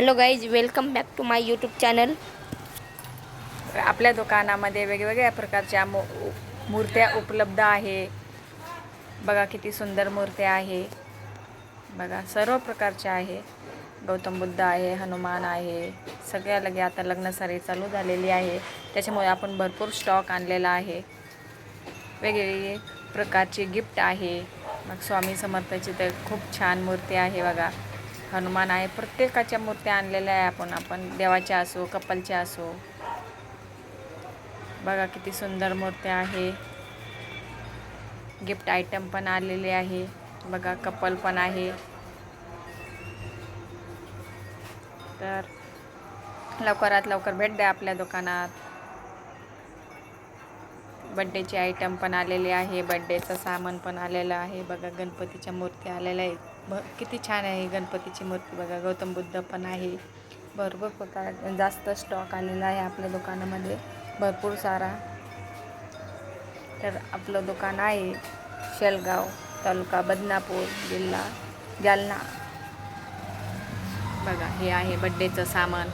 Hello guys, welcome back to my YouTube channel. आपल्या दुकानामध्ये वेगवेगळ्या प्रकारच्या मूर्त्या उपलब्ध आहे. बघा किती सुंदर मूर्त्या आहे. बघा सर्व प्रकारच्या आहे. गौतम बुद्ध आहे, हनुमान आहे. सगळ्या लगे आता लग्नसराई चालू झालेली आहे, त्याच्यामुळे आपण भरपूर स्टॉक आणलेला आहे. वेगवेगळे प्रकारचे गिफ्ट आहे. मग स्वामी समर्थाची तर खूप छान मूर्ती आहे. बघा हनुमान आहे. प्रत्येकाच्या मूर्त्या आणलेल्या आहे आपण देवाच्या असो कपलच्या असो. बघा किती सुंदर मूर्त्या आहे. गिफ्ट आयटम पण आलेले आहे. बघा कपल पण आहे. तर लवकरात लवकर भेट द्या आपल्या दुकानात. बड्डेचे आयटम पण आलेले आहे. बड्डेचं सामान पण आलेलं आहे. बघा गणपतीच्या मूर्त्या आलेल्या आहेत. किती छान आहे गणपतीची मूर्ती. बघा गौतम बुद्ध पण आहे. भरपूर प्रकार जास्त स्टॉक आलेला आहे आपल्या दुकानामध्ये, भरपूर सारा. तर आपलं दुकान आहे शेलगाव, तालुका बदनापूर, जिल्हा जालना. बघा हे आहे बड्डेचं सामान.